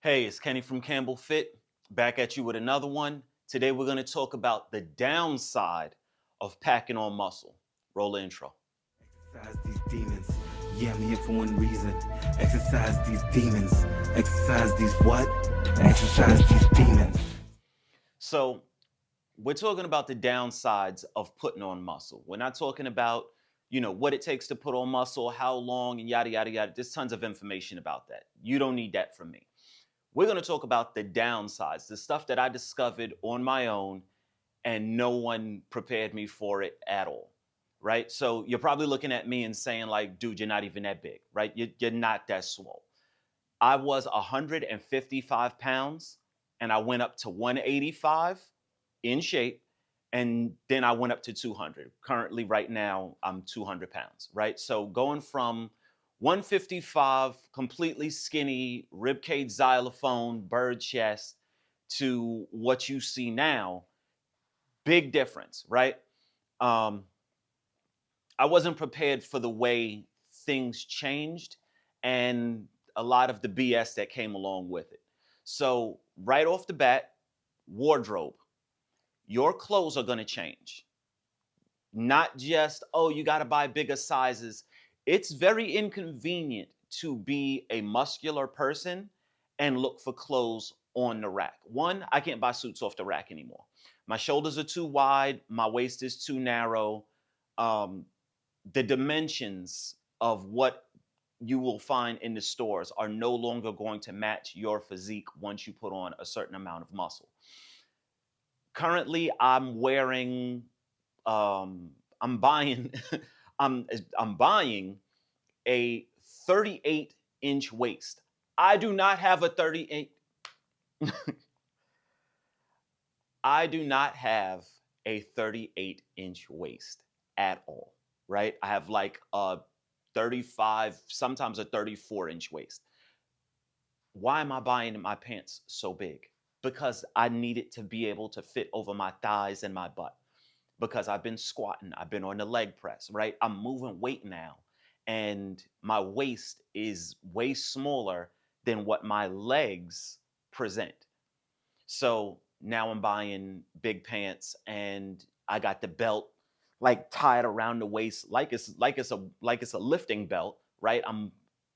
Hey, it's Kenny from CampbellFit, back at you with another one. Today we're going to talk about the downside of packing on muscle. Roll the intro. Exercise these demons. Yeah, I'm here for one reason. Exercise these demons. Exercise these what? Exercise these demons. So, we're talking about the downsides of putting on muscle. We're not talking about, what it takes to put on muscle, how long, and yada, yada, yada. There's tons of information about that. You don't need that from me. We're going to talk about the downsides, the stuff that I discovered on my own and no one prepared me for it at all, right? So you're probably looking at me and saying like, dude, you're not even that big, right? You're not that swole. I was 155 pounds and I went up to 185 in shape. And then I went up to 200. Currently, right now, I'm 200 pounds, right? So going from 155, completely skinny, ribcage xylophone, bird chest, to what you see now, big difference, right? Um, I wasn't prepared for the way things changed and a lot of the BS that came along with it. So, right off the bat, wardrobe. Your clothes are going to change. Not just, oh, you got to buy bigger sizes. It's very inconvenient to be a muscular person and look for clothes on the rack. One, I can't buy suits off the rack anymore. My shoulders are too wide, my waist is too narrow. Um, the dimensions of what you will find in the stores are no longer going to match your physique once you put on a certain amount of muscle. Currently, I'm wearing, I'm buying, I'm buying a 38-inch waist. I do not have a 38. I do not have a 38-inch waist at all, right? I have like a 35, sometimes a 34-inch waist. Why am I buying my pants so big? Because I need it to be able to fit over my thighs and my butt. Because I've been squatting, I've been on the leg press, right? I'm moving weight now, and my waist is way smaller than what my legs present. So now I'm buying big pants and I got the belt like tied around the waist like it's a lifting belt, right?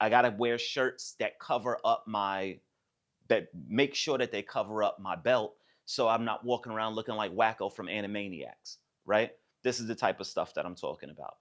I gotta wear shirts that cover up my that make sure that they cover up my belt so I'm not walking around looking like Wacko from Animaniacs, right? This is the type of stuff that I'm talking about.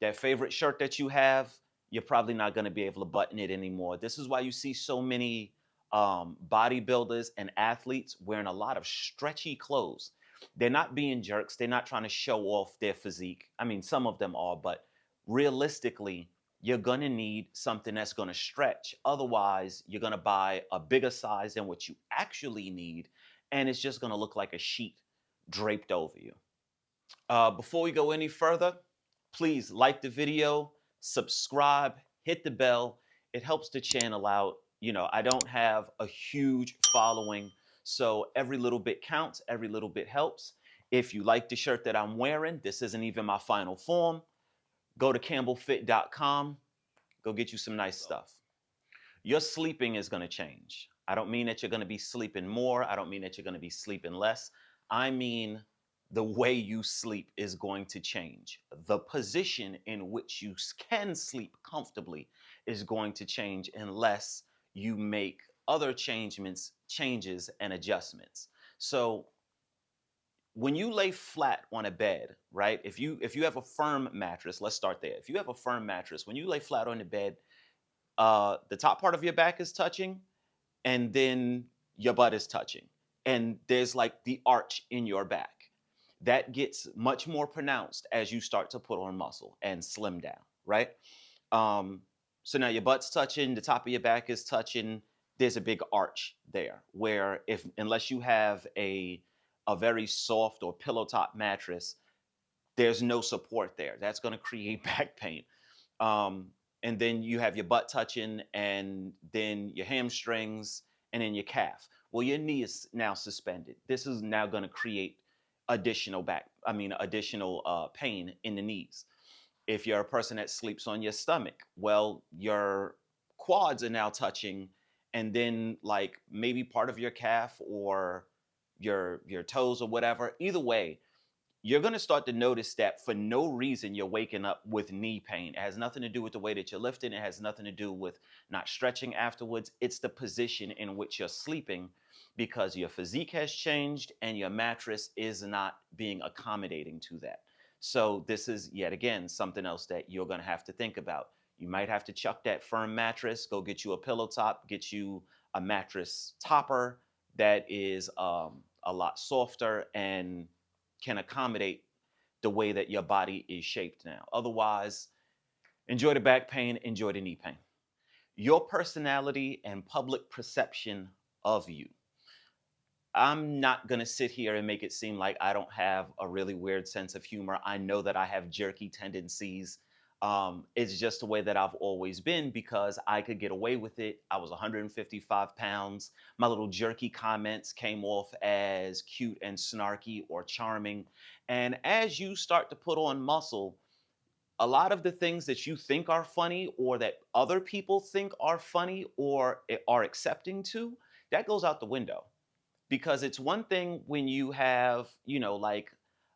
That favorite shirt that you have, you're probably not going to be able to button it anymore. This is why you see so many bodybuilders and athletes wearing a lot of stretchy clothes. They're not being jerks. They're not trying to show off their physique. I mean, some of them are, but realistically, you're going to need something that's going to stretch. Otherwise, you're going to buy a bigger size than what you actually need, and it's just going to look like a sheet draped over you. Before we go any further, please like the video, subscribe, hit the bell. It helps the channel out. I don't have a huge following, so every little bit counts, every little bit helps. If you like the shirt that I'm wearing, this isn't even my final form. Go to CampbellFit.com, go get you some nice stuff. Your sleeping is going to change. I don't mean that you're going to be sleeping more. I don't mean that you're going to be sleeping less. I mean the way you sleep is going to change. The position in which you can sleep comfortably is going to change unless you make other changes and adjustments. So when you lay flat on a bed, right? If you have a firm mattress, let's start there. If you have a firm mattress, when you lay flat on the bed, the top part of your back is touching, and then your butt is touching, and there's like the arch in your back. That gets much more pronounced as you start to put on muscle and slim down, right? So now your butt's touching, the top of your back is touching. There's a big arch there where unless you have a very soft or pillow top mattress, there's no support there. That's going to create back pain. And then you have your butt touching, and then your hamstrings, and then your calf. Well, your knee is now suspended. This is now going to create additional pain in the knees. If you're a person that sleeps on your stomach, well, your quads are now touching, and then like maybe part of your calf or your toes or whatever. Either way, you're going to start to notice that for no reason you're waking up with knee pain. It has nothing to do with the way that you're lifting. It has nothing to do with not stretching afterwards. It's the position in which you're sleeping because your physique has changed and your mattress is not being accommodating to that. So this is yet again something else that you're going to have to think about. You might have to chuck that firm mattress, go get you a pillow top, get you a mattress topper that is a lot softer and can accommodate the way that your body is shaped now. Otherwise, enjoy the back pain, enjoy the knee pain. Your personality and public perception of you. I'm not going to sit here and make it seem like I don't have a really weird sense of humor. I know that I have jerky tendencies. It's just the way that I've always been because I could get away with it. I was 155 pounds. My little jerky comments came off as cute and snarky or charming. And as you start to put on muscle, a lot of the things that you think are funny or that other people think are funny or are accepting to, that goes out the window because it's one thing when you have, like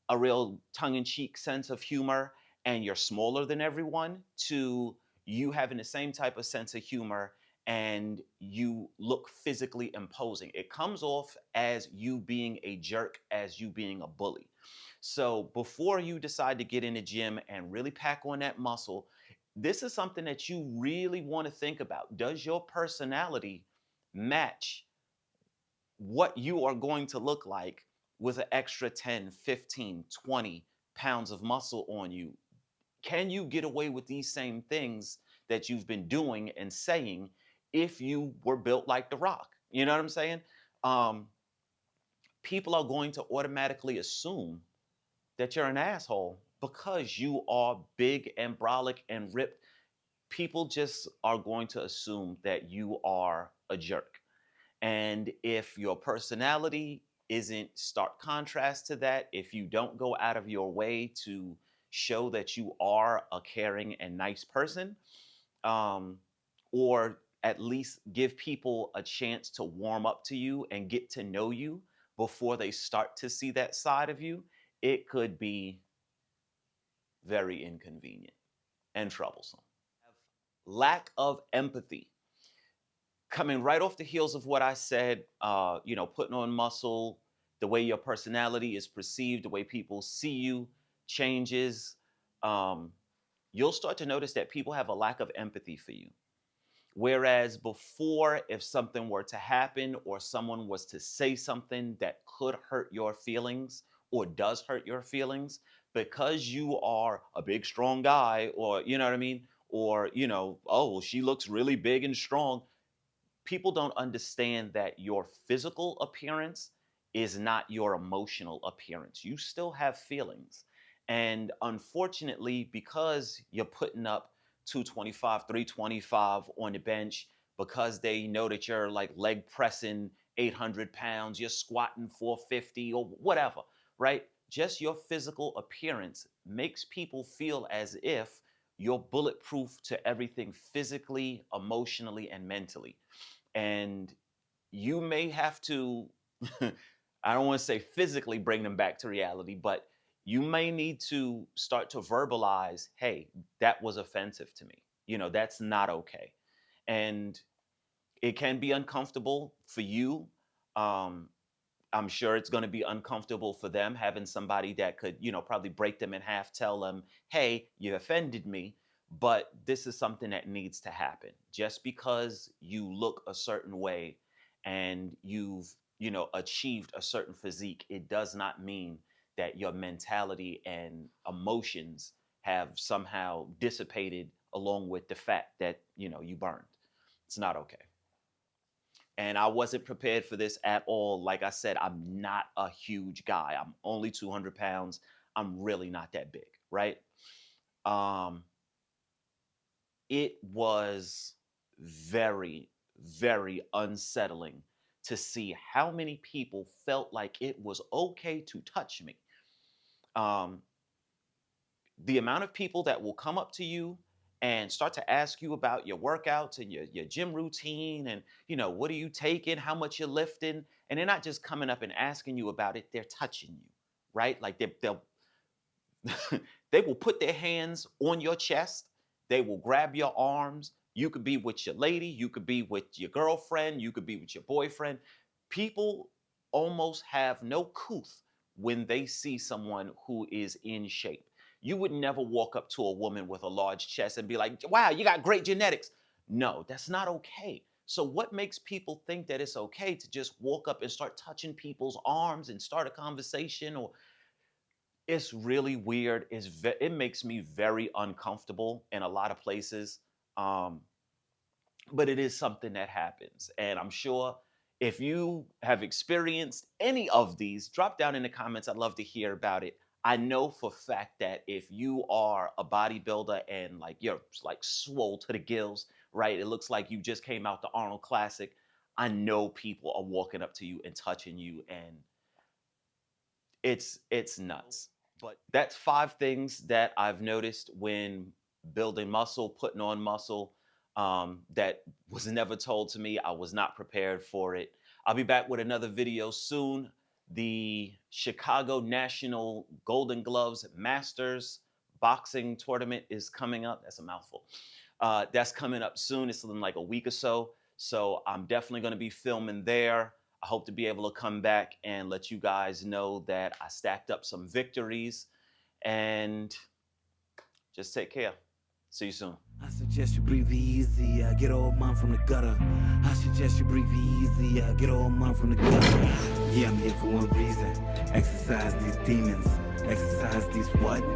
a real tongue-in-cheek sense of humor and you're smaller than everyone to you having the same type of sense of humor and you look physically imposing. It comes off as you being a jerk, as you being a bully. So before you decide to get in the gym and really pack on that muscle, this is something that you really want to think about. Does your personality match what you are going to look like with an extra 10, 15, 20 pounds of muscle on you? Can you get away with these same things that you've been doing and saying if you were built like The Rock? You know what I'm saying? Um, People are going to automatically assume that you're an asshole because you are big and brolic and ripped. People just are going to assume that you are a jerk. And if your personality isn't stark contrast to that, if you don't go out of your way to show that you are a caring and nice person, um, or at least give people a chance to warm up to you and get to know you before they start to see that side of you, it could be very inconvenient and troublesome. Lack of empathy. Coming right off the heels of what I said, putting on muscle, the way your personality is perceived, the way people see you changes. Um, you'll start to notice that people have a lack of empathy for you. Whereas before, if something were to happen or someone was to say something that could hurt your feelings or does hurt your feelings, because you are a big, strong guy, or, you know what I mean? Or, oh, well, she looks really big and strong. People don't understand that your physical appearance is not your emotional appearance. You still have feelings. And unfortunately, because you're putting up 225, 325 on the bench, because they know that you're like leg pressing 800 pounds, you're squatting 450 or whatever, right? Just your physical appearance makes people feel as if you're bulletproof to everything physically, emotionally, and mentally. And you may have to, I don't want to say physically bring them back to reality, but you may need to start to verbalize, hey, that was offensive to me. That's not okay. And it can be uncomfortable for you. Um, I'm sure it's going to be uncomfortable for them having somebody that could, probably break them in half, tell them, hey, you offended me. But this is something that needs to happen. Just because you look a certain way and you've, achieved a certain physique, it does not mean that your mentality and emotions have somehow dissipated along with the fat that, you burned. It's not okay. And I wasn't prepared for this at all. Like I said, I'm not a huge guy. I'm only 200 pounds. I'm really not that big, right? Um, it was very, very unsettling to see how many people felt like it was okay to touch me. Um, the amount of people that will come up to you and start to ask you about your workouts and your gym routine and, what are you taking, how much you're lifting. And they're not just coming up and asking you about it, they're touching you, right? Like they'll they will put their hands on your chest. They will grab your arms. You could be with your lady, you could be with your girlfriend, you could be with your boyfriend. People almost have no couth when they see someone who is in shape. You would never walk up to a woman with a large chest and be like, wow, you got great genetics. No, that's not okay. So, what makes people think that it's okay to just walk up and start touching people's arms and start a conversation? Or it's really weird. It makes me very uncomfortable in a lot of places. Um, but it is something that happens. And I'm sure if you have experienced any of these, drop down in the comments. I'd love to hear about it. I know for a fact that if you are a bodybuilder and like you're like swole to the gills, right? It looks like you just came out the Arnold Classic. I know people are walking up to you and touching you, and it's nuts. But that's 5 things that I've noticed when building muscle, putting on muscle, that was never told to me. I was not prepared for it. I'll be back with another video soon. The Chicago National Golden Gloves Masters boxing tournament is coming up. That's a mouthful. That's coming up soon. It's in like a week or so. So I'm definitely going to be filming there. I hope to be able to come back and let you guys know that I stacked up some victories, and just take care. See you soon. I suggest you breathe easy, I get all mine from the gutter. I suggest you breathe easy, I get all mine from the gutter. Yeah, I'm here for one reason. Exercise these demons. Exercise these what?